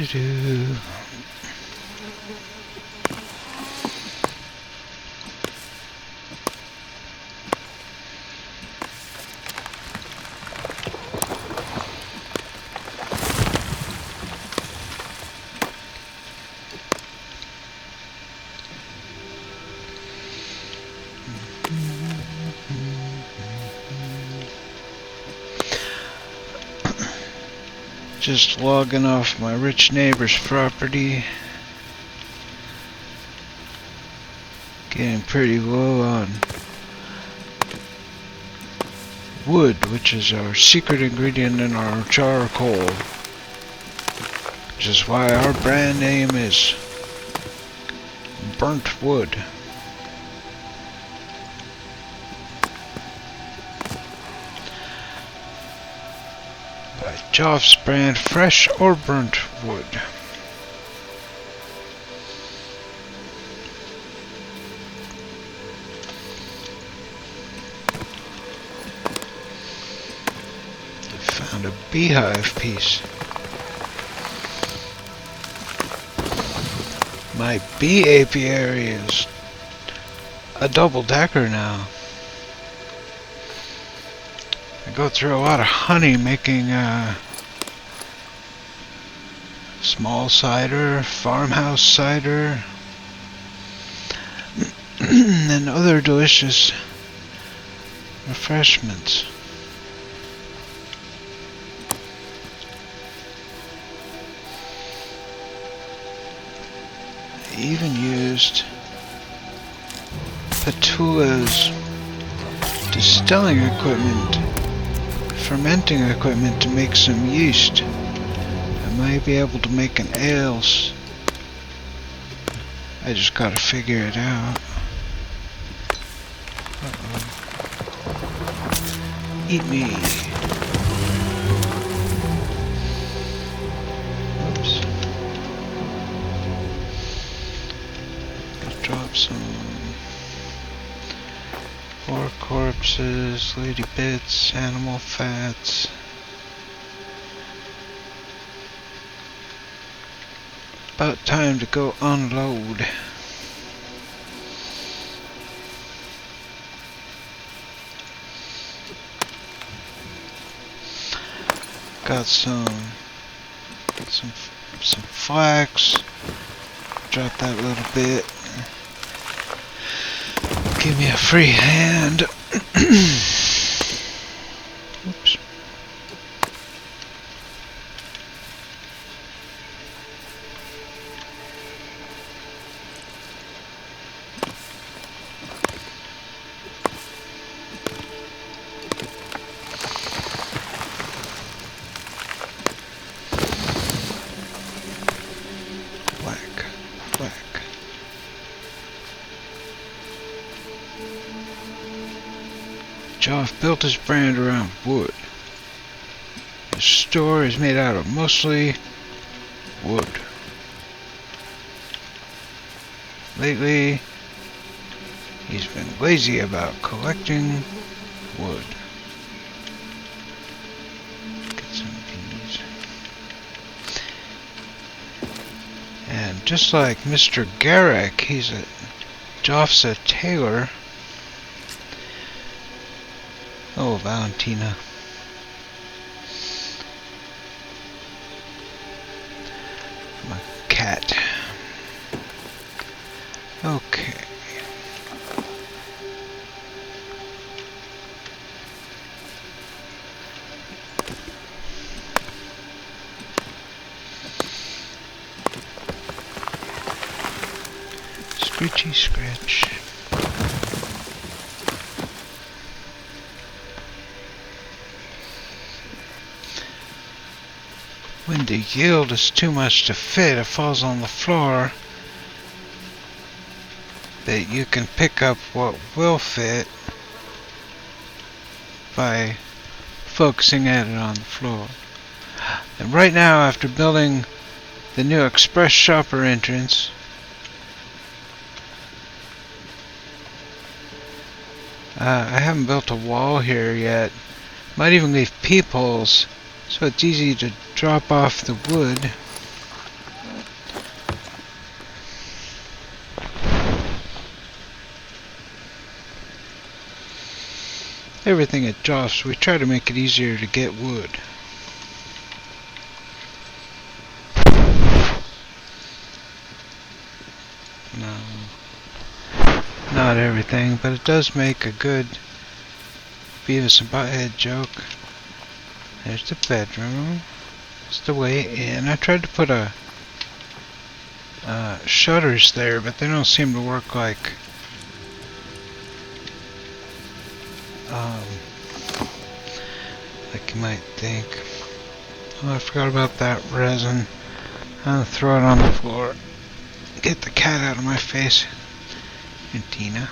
Do. Just logging off my rich neighbor's property. Getting pretty low on wood, which is our secret ingredient in our charcoal. Which is why our brand name is Burnt Wood. Joff's brand, fresh or burnt wood. I found a beehive piece. My bee apiary is a double-decker now. I go through a lot of honey making small cider, farmhouse cider, and other delicious refreshments. I even used Petula's distilling equipment, fermenting equipment, to make some yeast. I might be able to make an ale. I just gotta figure it out. Uh-oh. Eat me. Oops. Let's drop some pork corpses, lady bits, animal fats. About time to go unload. Got some flax. Drop that little bit. Give me a free hand. Oops. Joff built his brand around wood. His store is made out of mostly wood. Lately, he's been lazy about collecting wood. Get some of these. And just like Mr. Garrick, Joff's a tailor. Oh, Valentina. My cat. Okay. Scritchy scratch. When the yield is too much to fit, it falls on the floor. But you can pick up what will fit by focusing at it on the floor. And right now, after building the new express shopper entrance, I haven't built a wall here yet. Might even leave peepholes so it's easy to drop off the wood. everything at Joff's, we try to make it easier to get wood. No, not everything, but it does make a good Beavis and Butthead joke. There's the bedroom. It's the way in. I tried to put a shutters there, but they don't seem to work like you might think. Oh, I forgot about that resin. I'm gonna throw it on the floor. Get the cat out of my face. And Tina.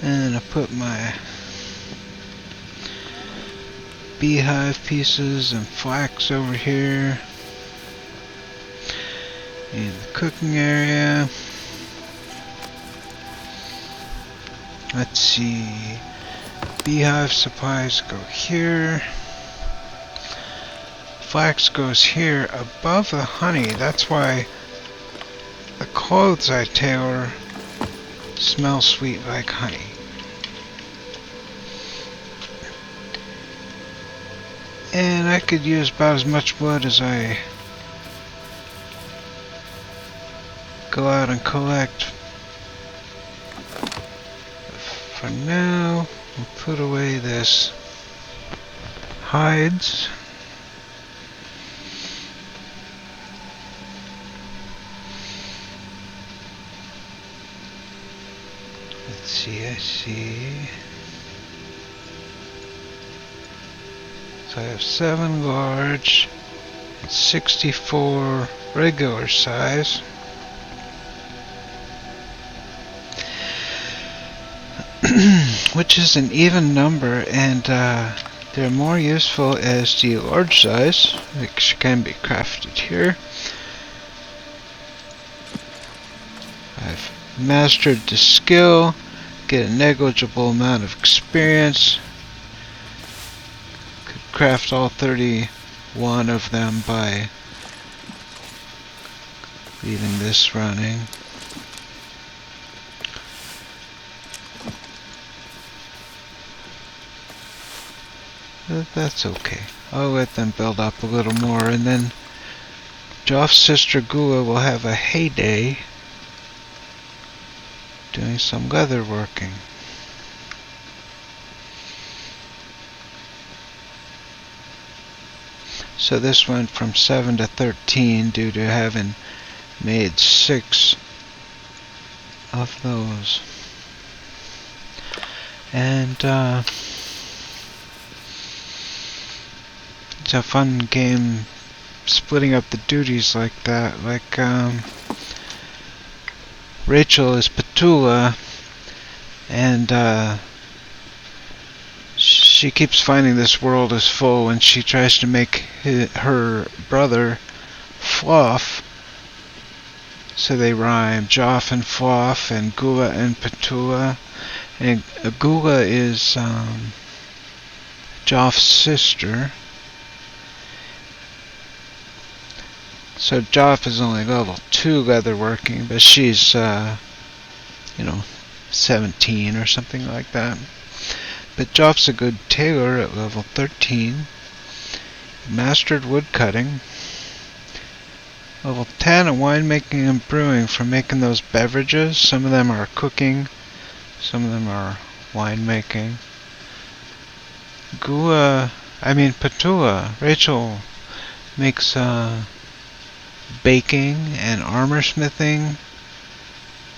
And I put my beehive pieces and flax over here in the cooking area. Let's see, beehive supplies go here, flax goes here above the honey. That's why the clothes I tailor smell sweet like honey. And I could use about as much wood as I go out and collect. For now, we'll put away this hides. Let's see, I see. So I have 7 large, 64 regular size. Which is an even number, and they're more useful as the large size, which can be crafted here. I've mastered the skill, get a negligible amount of experience. Could craft all 31 of them by leaving this running. That's okay. I'll let them build up a little more, and then Joff's sister Goola will have a heyday doing some leather working. So this went from 7 to 13 due to having made 6 of those. And it's a fun game splitting up the duties like that. Like Rachel is Petula, and she keeps finding this world is full, and she tries to make her brother Fluff, so they rhyme, Joff and Fluff, and Goola and Petula. And Goola is Joff's sister. So Joff is only level 2 leatherworking, but she's, 17 or something like that. But Joff's a good tailor at level 13. Mastered woodcutting. Level 10 at winemaking and brewing for making those beverages. Some of them are cooking, some of them are winemaking. Petula, Rachel makes baking and armor smithing,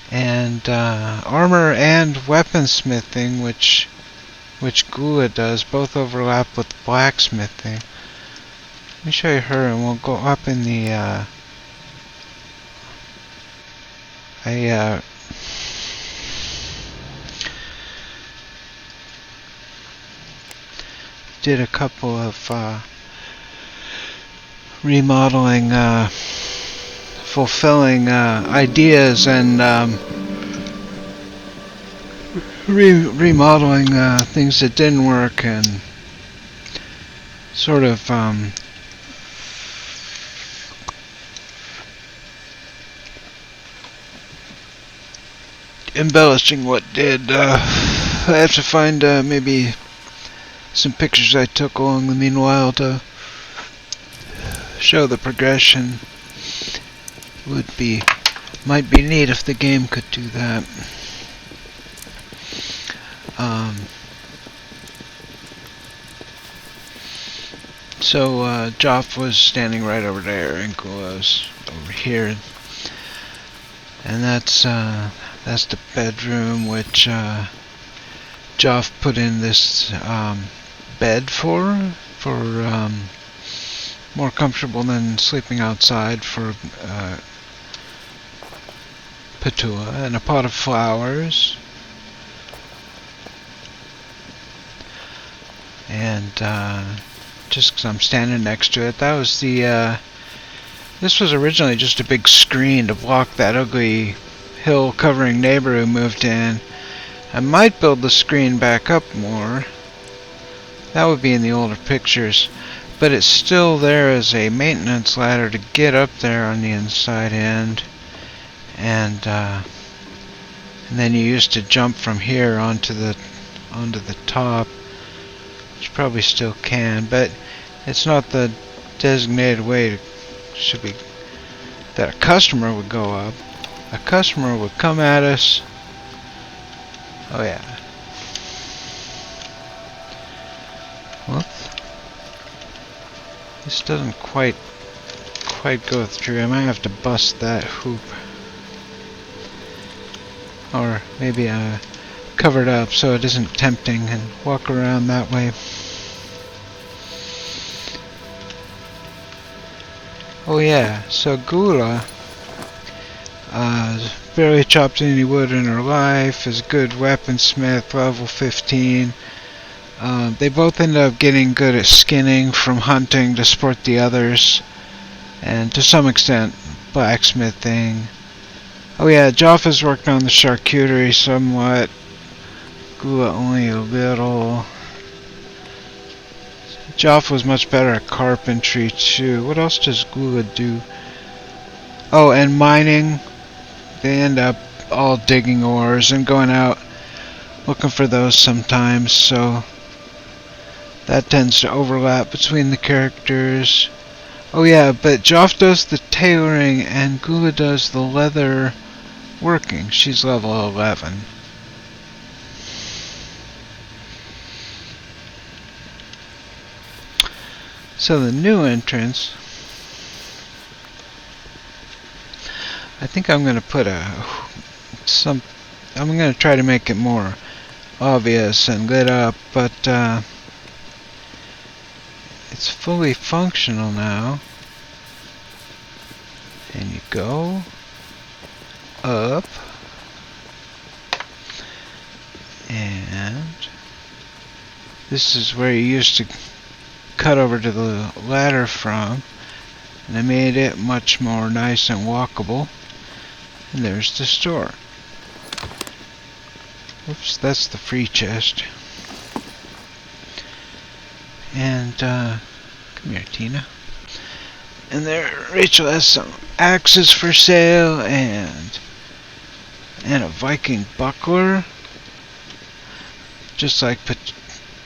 and armor and weaponsmithing, which Goola does. Both overlap with blacksmithing. Let me show you her, and we'll go up in the I did a couple of remodeling, fulfilling ideas, and remodeling things that didn't work, and sort of embellishing what did. I have to find maybe some pictures I took along the meanwhile to show the progression. Might be neat if the game could do that. So Joff was standing right over there, and Goola was over here, and that's the bedroom which Joff put in this bed for more comfortable than sleeping outside for Petula, and a pot of flowers, and just because I'm standing next to it, that was this was originally just a big screen to block that ugly hill covering neighbor who moved in. I might build the screen back up more. That would be in the older pictures, but it's still there as a maintenance ladder to get up there on the inside end, and then you used to jump from here onto the top, which probably still can, but it's not the designated way should be that a customer would go up. A customer would come at us. Oh yeah. Whoops. This doesn't quite go through. I might have to bust that hoop. Or maybe cover it up so it isn't tempting and walk around that way. Oh yeah, so Goola barely chopped any wood in her life, is a good weaponsmith, level 15. They both ended up getting good at skinning from hunting to support the others, and to some extent blacksmithing. Oh yeah, Joff has worked on the charcuterie somewhat, Goola only a little. Joff was much better at carpentry too. What else does Goola do? Oh, and mining. They end up all digging ores and going out looking for those sometimes, so that tends to overlap between the characters. Oh yeah, but Joff does the tailoring and Goola does the leather working. She's level 11. So the new entrance, I think I'm going to put I'm going to try to make it more obvious and lit up, but it's fully functional now. And you go up, and this is where you used to cut over to the ladder from, and I made it much more nice and walkable. And there's the store. Oops, that's the free chest. And come here, Tina. And there, Rachel has some axes for sale and a Viking buckler, just like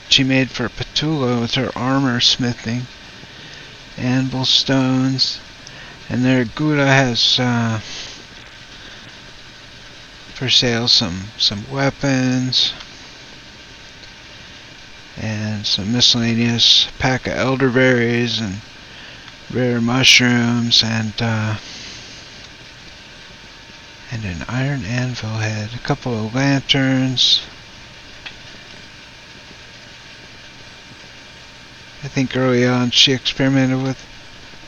she made for Petula with her armor smithing. Anvil stones, and there Goola has for sale some weapons and some miscellaneous pack of elderberries and rare mushrooms and an iron anvil head, a couple of lanterns. I think early on she experimented with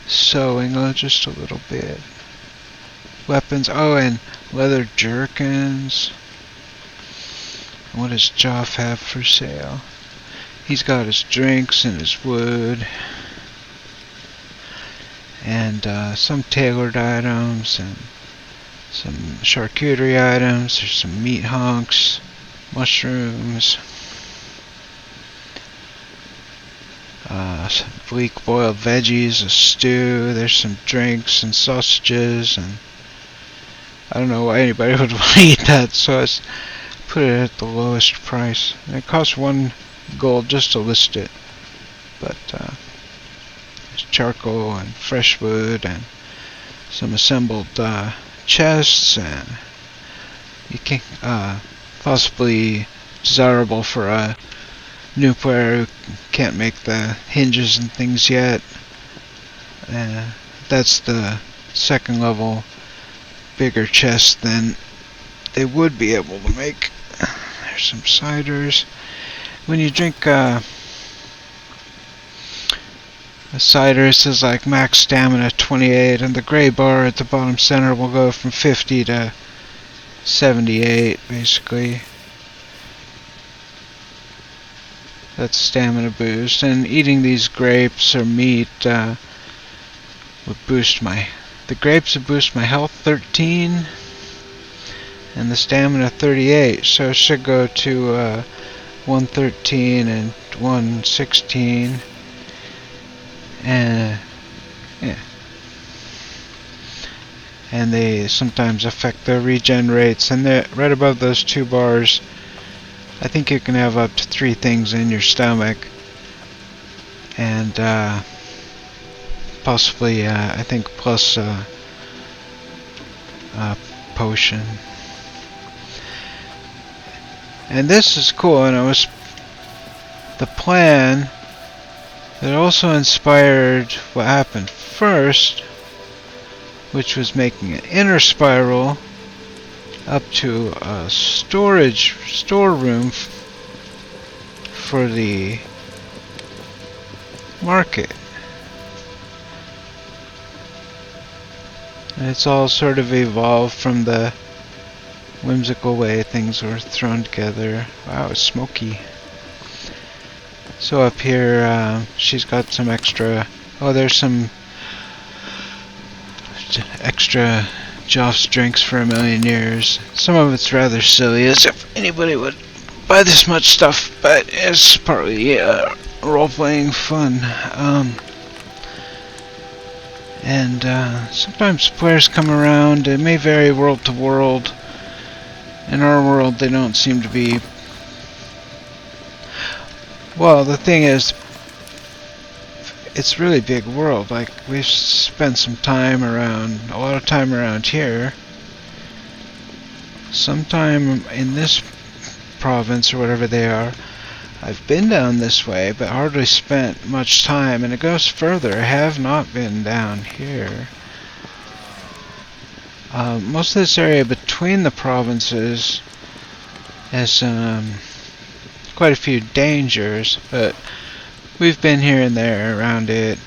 sewing just a little bit. Weapons, oh, and leather jerkins. And what does Joff have for sale? He's got his drinks and his wood, and some tailored items and some charcuterie items. There's some meat hunks, mushrooms, some bleak boiled veggies, a stew. There's some drinks and sausages, and I don't know why anybody would want to eat that sauce. put it at the lowest price. And it costs 1 gold just to list it. But there's charcoal and fresh wood and some assembled chests, and you can possibly desirable for a new player who can't make the hinges and things yet. That's the second level bigger chest than they would be able to make. There's some ciders. When you drink a cider, it says like max stamina 28, and the gray bar at the bottom center will go from 50 to 78 basically. That's stamina boost, and eating these grapes or meat would boost the grapes would boost my health 13 and the stamina 38, so it should go to 113 and 116, and yeah. And they sometimes affect the regen rates, and they're right above those 2 bars. I think you can have up to 3 things in your stomach, and possibly I think plus a potion. And this is cool, and it was the plan that also inspired what happened first, which was making an inner spiral up to a storeroom for the market. And it's all sort of evolved from the whimsical way things were thrown together. Wow, it's smoky. So up here, she's got some extra. Oh, there's some extra Joff's drinks for 1,000,000 years. Some of it's rather silly, as if anybody would buy this much stuff, but it's partly role-playing fun. And sometimes players come around. It may vary world to world. In our world, they don't seem to be. Well, the thing is, it's a really big world. Like, we've spent a lot of time around here. Sometime in this province, or whatever they are. I've been down this way, but hardly spent much time, and it goes further. I have not been down here. Most of this area between the provinces has quite a few dangers, but we've been here and there around it.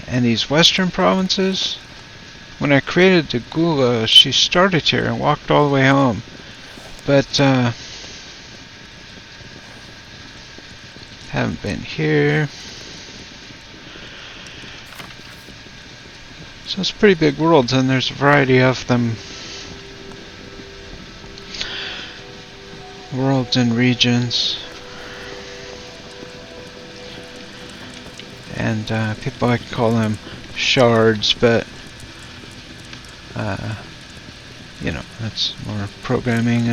And these western provinces, when I created the Goola, she started here and walked all the way home. But haven't been here. So it's pretty big worlds, and there's a variety of them. Worlds and regions. And people like to call them shards, but you know, that's more programming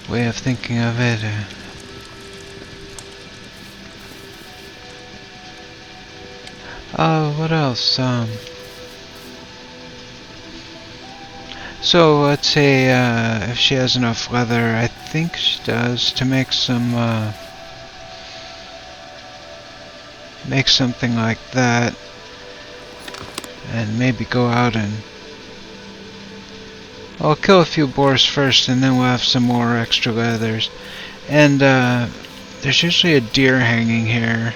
way of thinking of it. What else? So let's say if she has enough leather, I think she does, to make something like that, and maybe go out and I'll kill a few boars first, and then we'll have some more extra leathers. And there's usually a deer hanging here.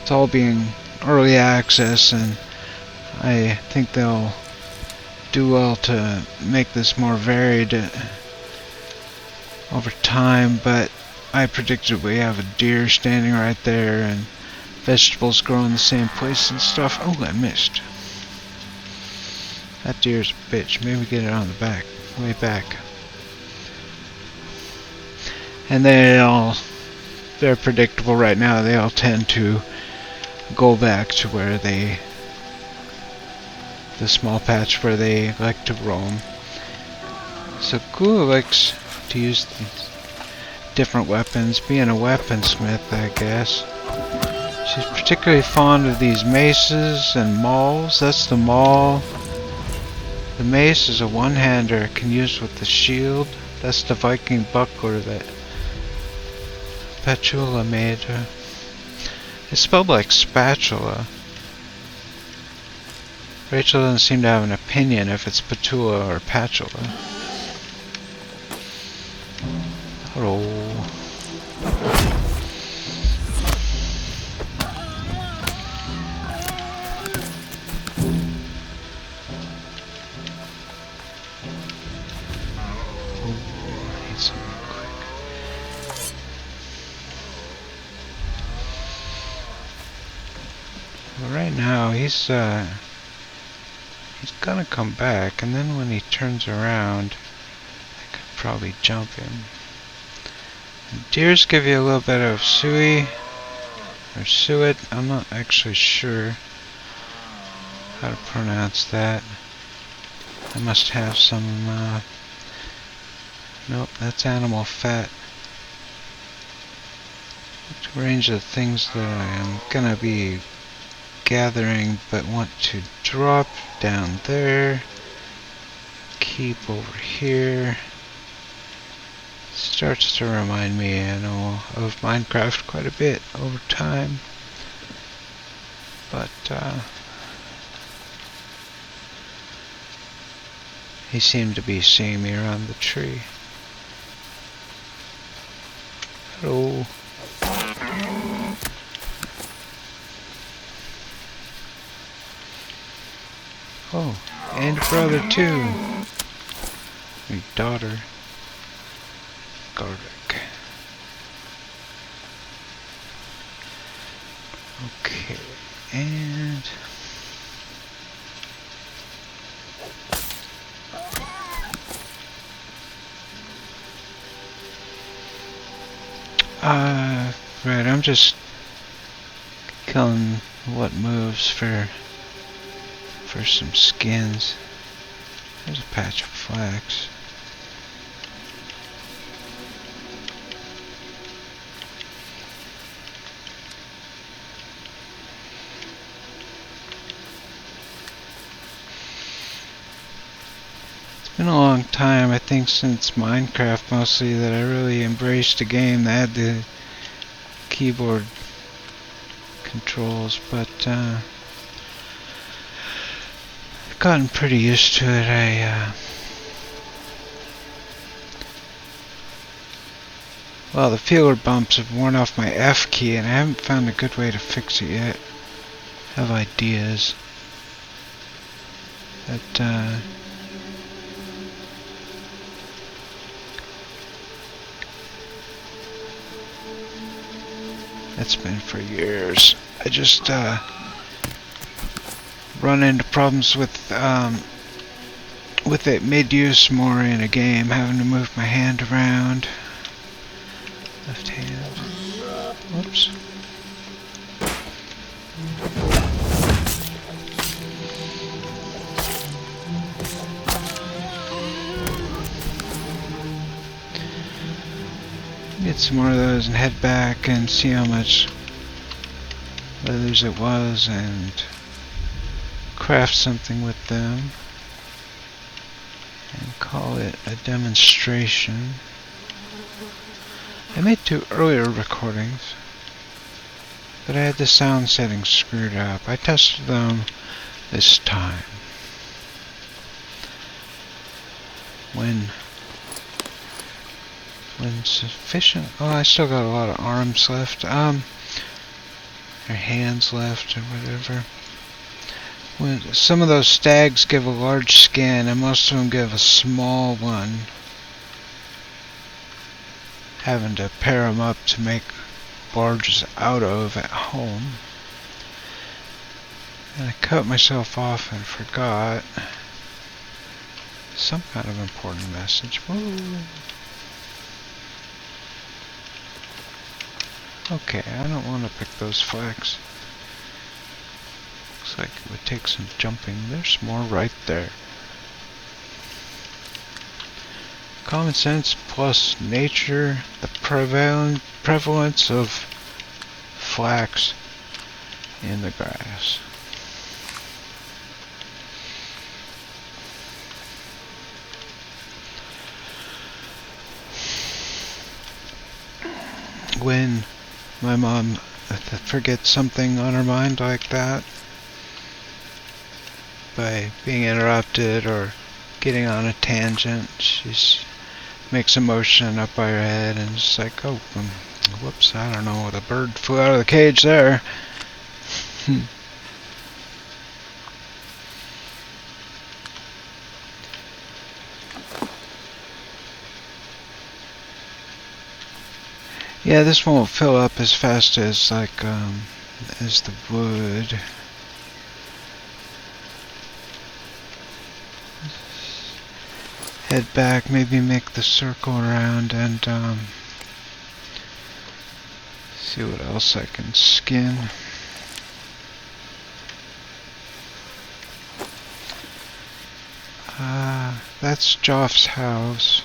It's all being early access, and I think they'll do well to make this more varied over time, but I predicted we have a deer standing right there, and vegetables grow in the same place and stuff. Oh, I missed. That deer's a bitch. Maybe get it on the back, way back. And they're predictable right now. They all tend to go back to where the small patch where they like to roam. So Goola likes to use these different weapons, being a weaponsmith, I guess. She's particularly fond of these maces and mauls. That's the maul. The mace is a one-hander, it can use with the shield. That's the Viking buckler that Petula made her. It's spelled like spatula. Rachel doesn't seem to have an opinion if it's Petula or Patula. Hello. Well, right now he's gonna come back, and then when he turns around, I could probably jump him. Deers give you a little bit of suet, or suet. I'm not actually sure how to pronounce that. I must have some. Nope, that's animal fat. That's a range of things that I am gonna be gathering, but want to drop down there. Keep over here. Starts to remind me, I know, of Minecraft quite a bit over time. But he seemed to be seeing me around the tree. Hello. Oh, and brother too. Your daughter. Garlic. Okay, and right, I'm just killing what moves for some skins. There's a patch of flax. It's been a long time, I think since Minecraft mostly, that I really embraced a game that had the keyboard controls, but I've gotten pretty used to it. Well, the feeler bumps have worn off my F key, and I haven't found a good way to fix it yet. I have ideas, but that's been for years. I just run into problems with it mid-use more in a game, having to move my hand around. Left hand. Whoops. Get some more of those and head back and see how much leathers it was and craft something with them and call it a demonstration. I made 2 earlier recordings, but I had the sound settings screwed up. I tested them this time. When sufficient. Oh, I still got a lot of arms left. Or hands left, or whatever. When some of those stags give a large skin, and most of them give a small one. Having to pair them up to make barges out of at home. And I cut myself off and forgot some kind of important message. Whoa. Okay, I don't want to pick those flax. Looks like it would take some jumping. There's more right there. Common sense plus nature, the prevalence of flax in the grass. When my mom forgets something on her mind like that, by being interrupted or getting on a tangent, she makes a motion up by her head and it's like, oh, whoops, I don't know, the bird flew out of the cage there. Yeah, this won't fill up as fast as as the wood. Head back, maybe make the circle around and see what else I can skin. That's Joff's house.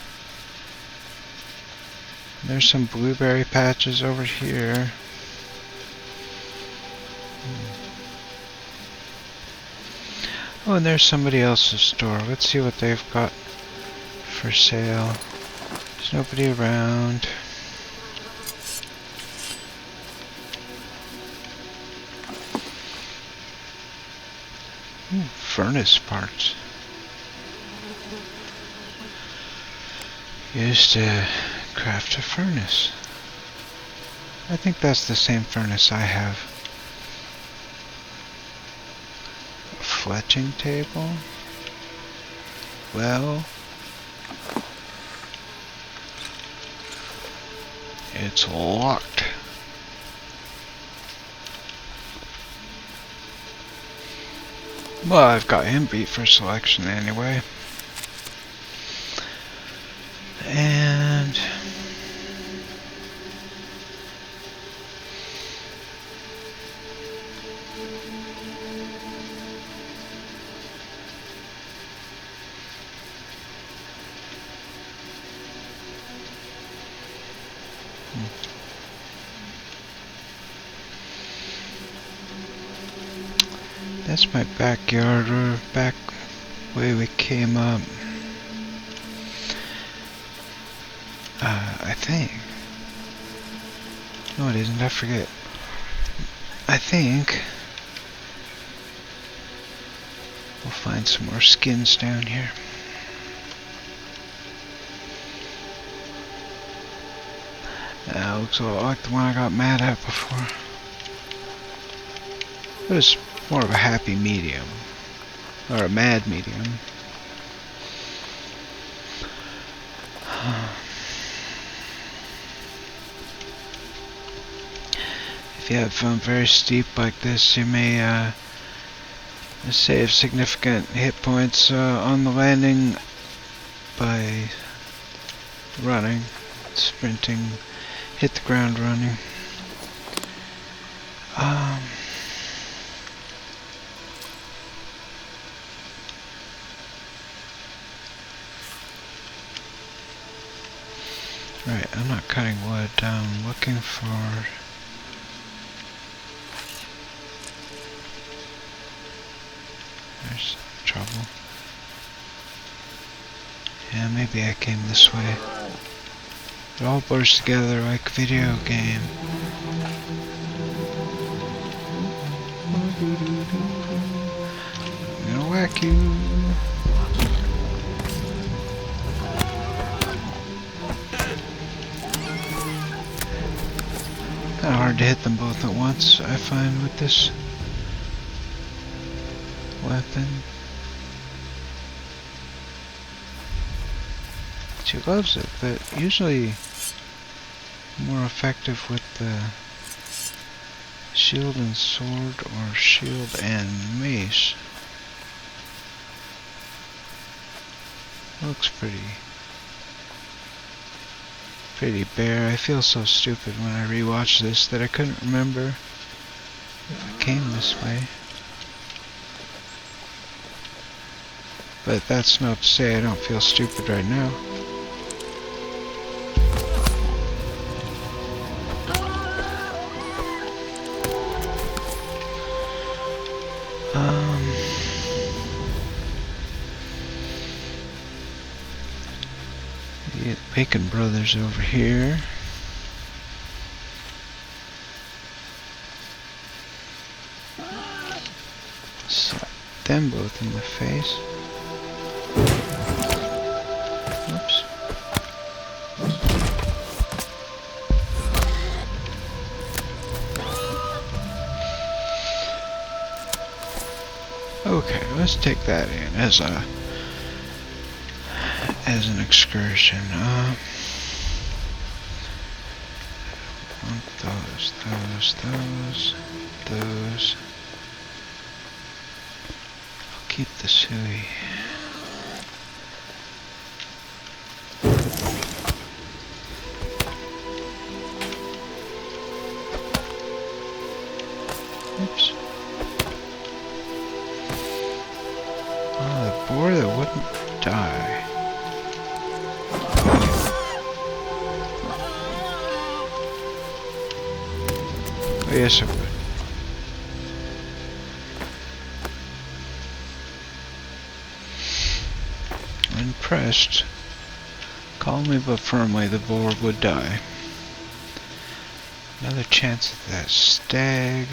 There's some blueberry patches over here. Oh, and there's somebody else's store. Let's see what they've got for sale. There's nobody around. Ooh, furnace parts. Used to craft a furnace. I think that's the same furnace I have. A fletching table. Well, it's locked. Well, I've got him beat for selection anyway. And that's my backyard, or back way we came up. I think. No, it isn't. I forget. I think we'll find some more skins down here. Looks a lot like the one I got mad at before. It was more of a happy medium, or a mad medium. If you have very steep like this, you may save significant hit points on the landing by running, sprinting, hit the ground running. Right, I'm not cutting wood. I'm looking for... There's trouble. Yeah, maybe I came this way. It all blurs together like a video game. I'm gonna whack you. Kinda hard to hit them both at once, I find, with this weapon. She loves it, but usually more effective with the shield and sword, or shield and mace. Looks pretty bare. I feel so stupid when I rewatch this that I couldn't remember if I came this way. But that's not to say I don't feel stupid right now. The Bacon Brothers over here. Slap them both in the face. Whoops. Okay, let's take that in as an excursion. Those. I'll keep the suey. Oops. Oh, the boar that wouldn't die. Oh, yes, it would. When pressed, calmly but firmly, the boar would die. Another chance at that stag.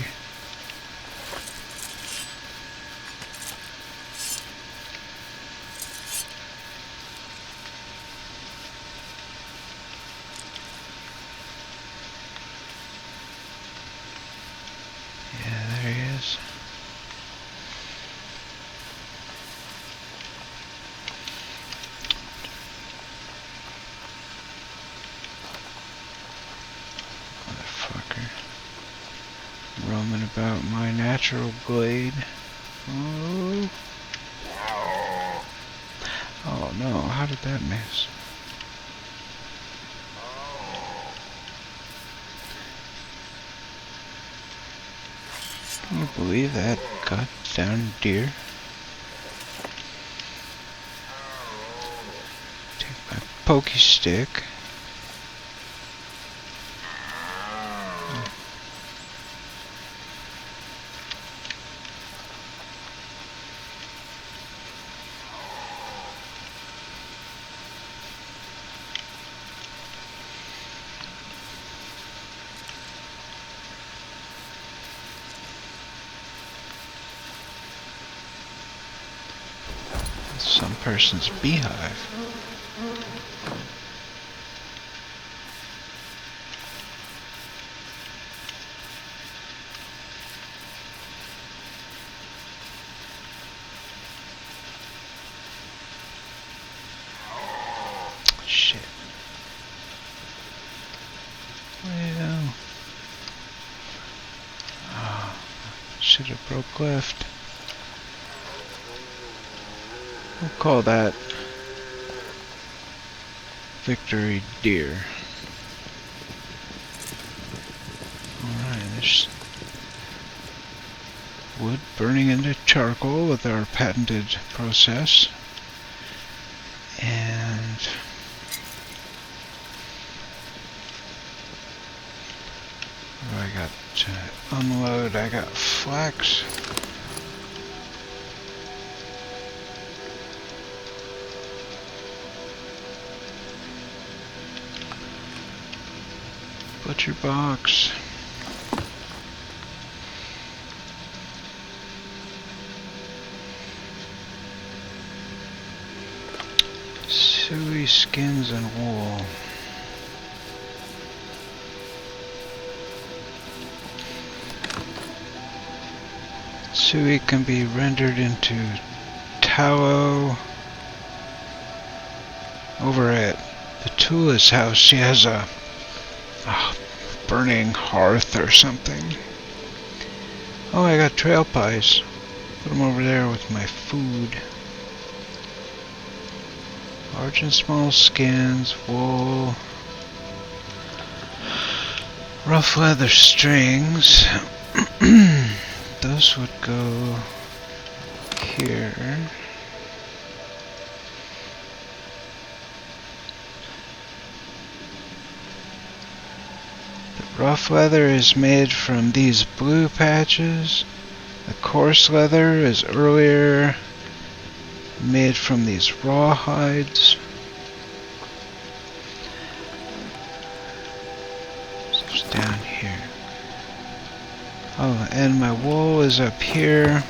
Yeah, there he is. Roaming about my natural glade. Oh. Oh no, how did that miss? Can you believe that goddamn deer? Take my pokey stick. Some person's beehive. Shit. Well, oh, should have broke left. We'll call that Victory Deer. Alright, there's wood burning into charcoal with our patented process. And what do I got to unload? I got flax. Butcher box. Suey skins and wool. Suey can be rendered into tallow. Over at Petula's house, she has a burning hearth or something. Oh, I got trail pies. Put them over there with my food. Large and small skins, wool, rough leather strings. Those would go here. Rough leather is made from these blue patches. The coarse leather is earlier made from these raw hides. So it's down here. Oh, and my wool is up here.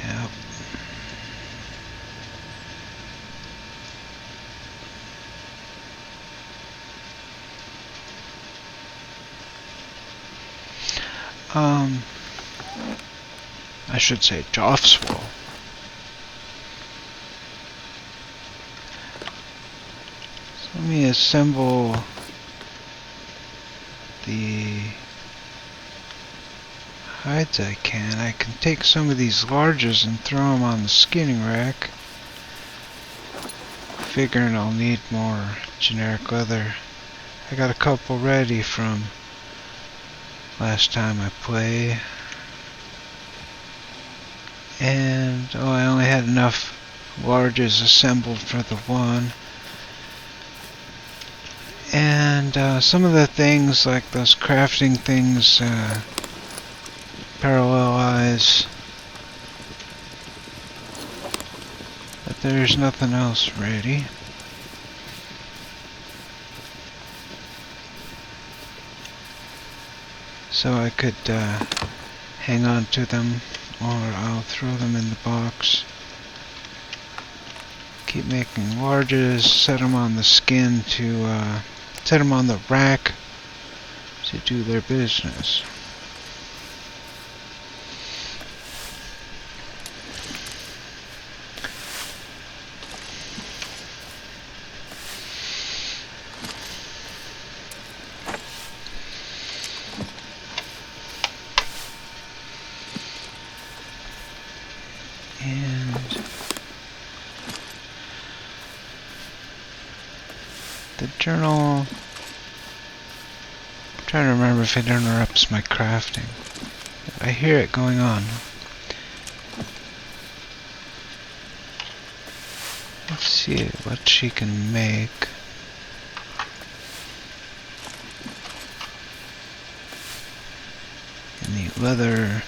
Yep. I should say Joff's wool. So let me assemble the hides I can. I can take some of these larges and throw them on the skinning rack. Figuring I'll need more generic leather. I got a couple ready from last time I played. And oh, I only had enough larges assembled for the one. And some of the things, like those crafting things, parallelize. But there's nothing else ready. So I could hang on to them, or I'll throw them in the box. Keep making larges, set them on the skin to, set them on the rack to do their business. And the journal, I'm trying to remember if it interrupts my crafting. I hear it going on. Let's see what she can make. And the leather.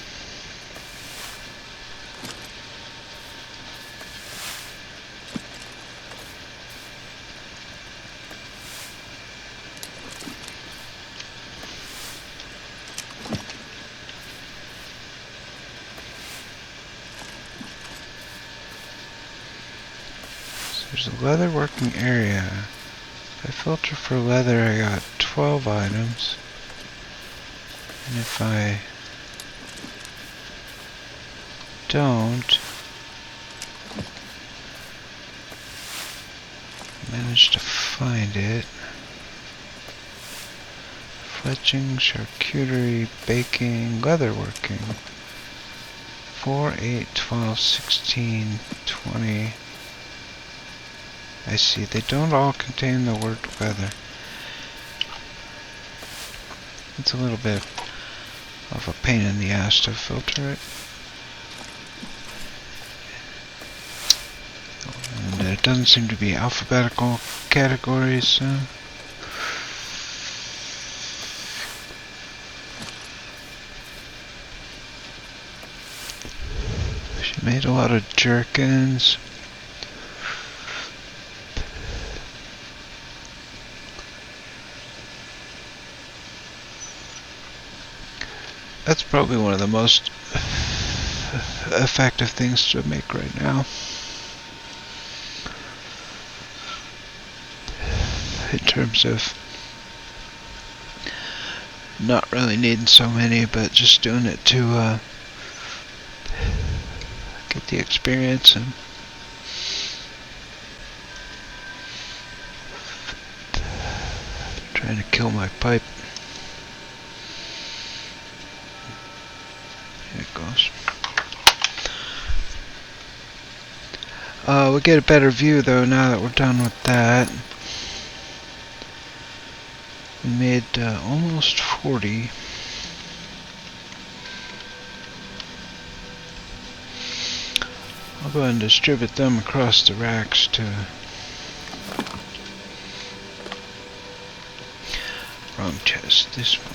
There's a leather working area. If I filter for leather, I got 12 items. And if I don't manage to find it, fletching, charcuterie, baking, leatherworking, 4, 8, 12, 16, 20. I see, they don't all contain the word leather. It's a little bit of a pain in the ass to filter it. And it doesn't seem to be alphabetical categories, so. She made a lot of jerkins. That's probably one of the most effective things to make right now. In terms of not really needing so many, but just doing it to get the experience and trying to kill my pipe. Here it goes. We'll get a better view though now that we're done with that. We made almost 40. I'll go ahead and distribute them across the racks to wrong chest, this one.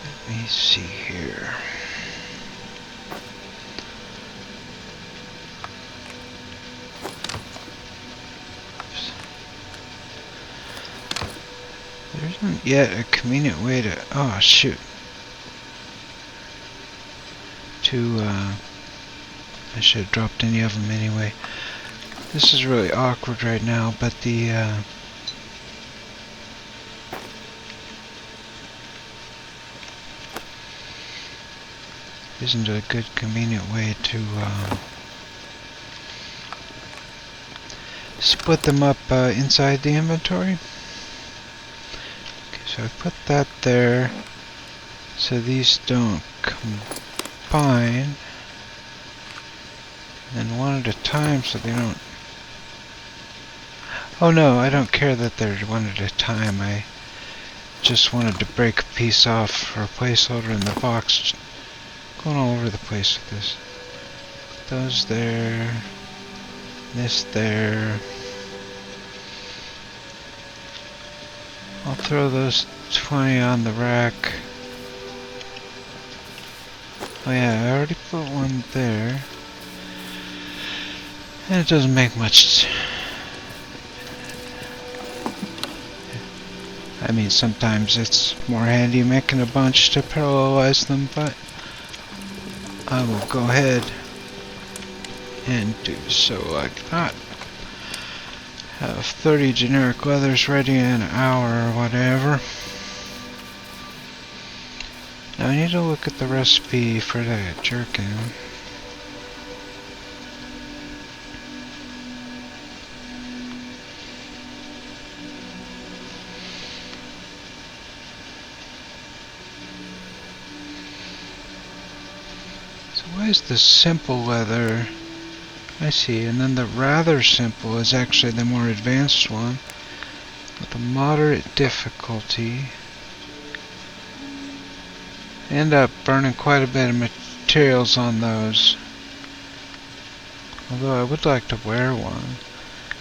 Let me see here. There isn't yet a convenient way to, oh shoot, I should have dropped any of them anyway. This is really awkward right now, but the isn't a good convenient way to split them up inside the inventory. Okay, so I put that there so these don't combine. And one at a time so they don't... Oh no, I don't care that they're one at a time. I just wanted to break a piece off for a placeholder in the box. Going all over the place with this. Those there. This there. I'll throw those 20 on the rack. Oh yeah, I already put one there. And it doesn't make much. I mean, sometimes it's more handy making a bunch to parallelize them, but I will go ahead and do so like that. Have 30 generic leathers ready in an hour or whatever. Now I need to look at the recipe for that jerkin. Why is the simple leather? I see, and then the rather simple is actually the more advanced one with a moderate difficulty. End up burning quite a bit of materials on those. Although I would like to wear one.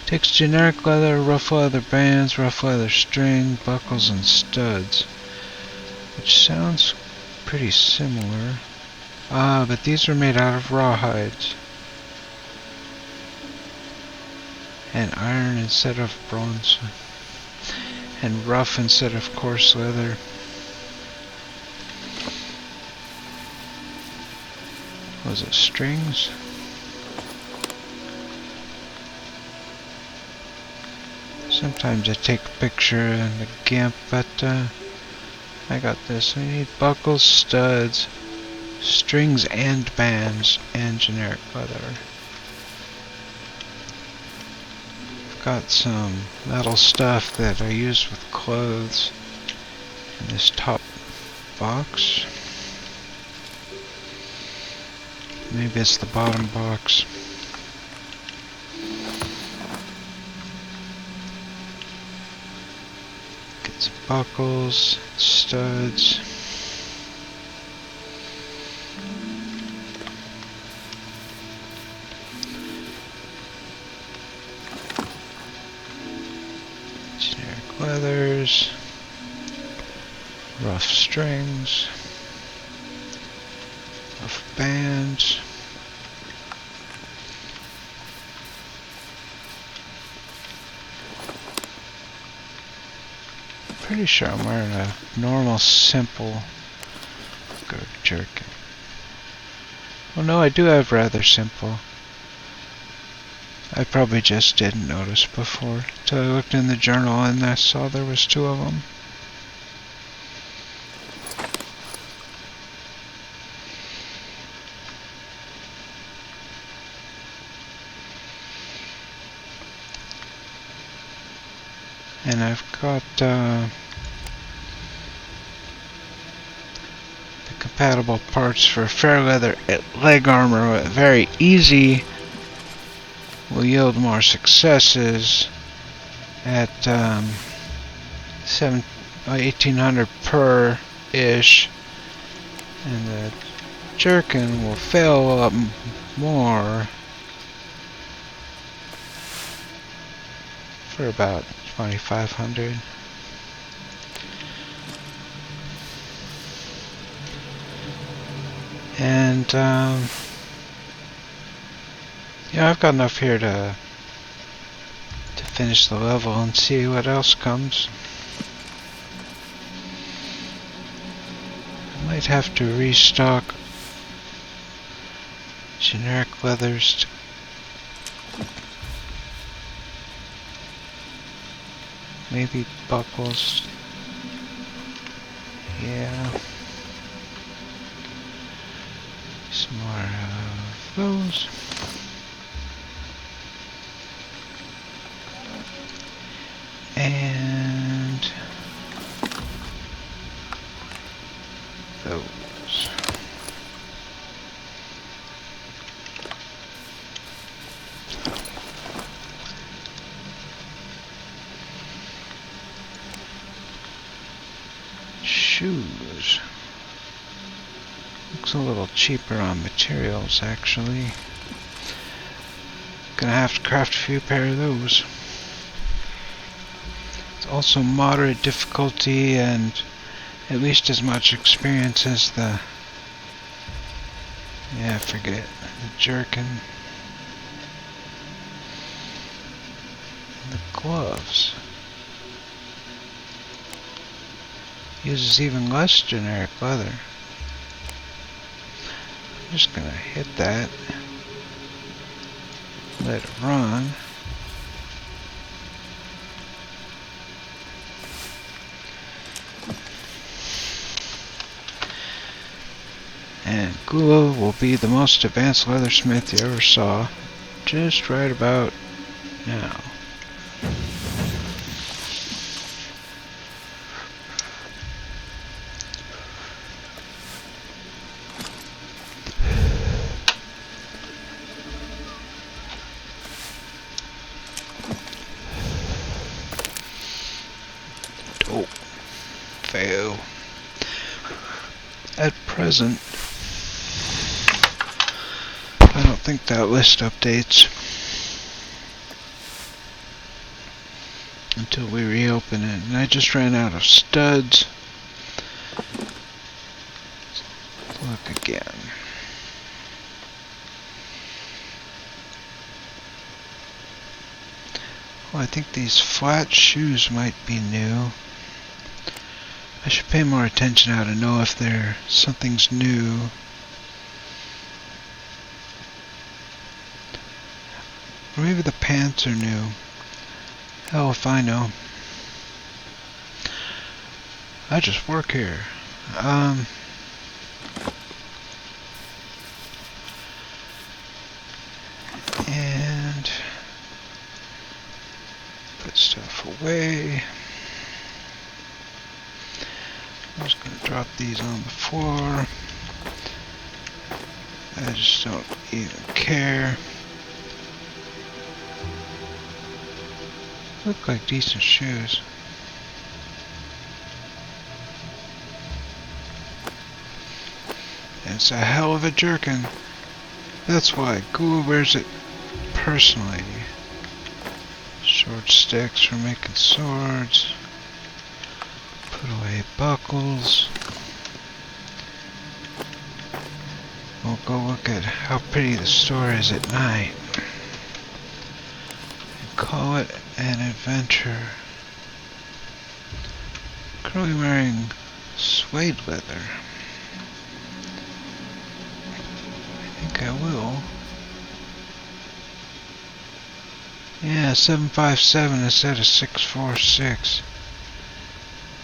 Takes generic leather, rough leather bands, rough leather string, buckles, and studs. Which sounds pretty similar. Ah, but these are made out of rawhides. And iron instead of bronze. And rough instead of coarse leather. Was it strings? Sometimes I take a picture in the GIMP, but I got this. I need buckles, studs, strings and bands, and generic leather. I've got some metal stuff that I use with clothes in this top box. Maybe it's the bottom box. Get some buckles, studs. Generic leathers. Rough strings. Rough bands. Pretty sure I'm wearing a normal, simple jerkin. Oh no, I do have rather simple. I probably just didn't notice before till I looked in the journal and I saw there was 2 of them. And I've got the compatible parts for fair leather leg armor. Very easy. Will yield more successes at 1800 per ish, and the jerkin will fill up more for about 2500. And yeah, I've got enough here to finish the level and see what else comes. I might have to restock generic leathers. Maybe buckles. Yeah. Some more of those. And those. Shoes. Looks a little cheaper on materials, actually. Gonna have to craft a few pair of those. It's also moderate difficulty and at least as much experience as the... yeah, forget it. The jerkin. The gloves. Uses even less generic leather. I'm just gonna hit that. Let it run. And Goola will be the most advanced leathersmith you ever saw. Just right about now. Oh, fail. At present, I don't think that list updates until we reopen it. And I just ran out of studs. Let's look again. Well, I think these flat shoes might be new. I should pay more attention now to know if something's new. Or maybe the pants are new. Hell if I know. I just work here. And put stuff away. I'm just going to drop these on the floor. I just don't even care. Look like decent shoes. And it's a hell of a jerkin. That's why Goola wears it personally. Short sticks for making swords. Put away buckles. We'll go look at how pretty the store is at night. And call it an adventure. Currently wearing suede leather. I think I will. Yeah, 757 instead of 646.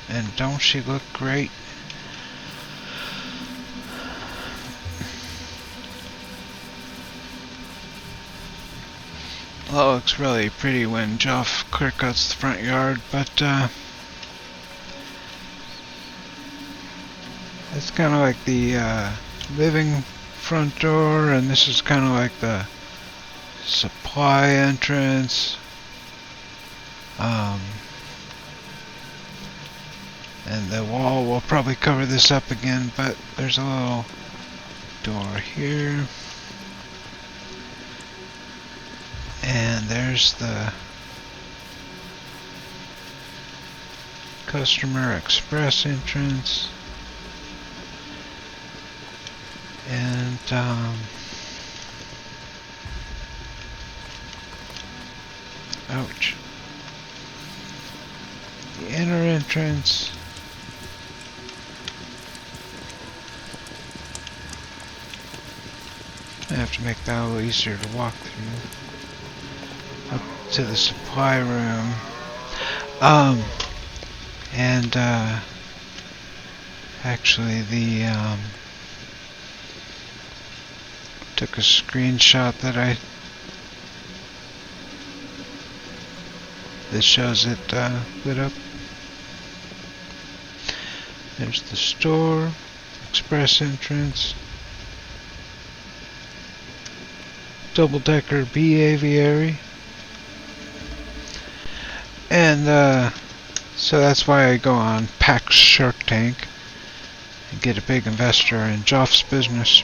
And don't she look great? Well, it looks really pretty when Joff clear cuts the front yard, but it's kind of like the living front door, and this is kind of like the supply entrance. And the wall will probably cover this up again, but there's a little door here. And there's the customer express entrance. And ouch. The inner entrance. I have to make that a little easier to walk through. Up to the supply room. And actually the took a screenshot that shows it lit up. There's the store, express entrance, double-decker B aviary, and so that's why I go on PAX Shark Tank and get a big investor in Joff's business.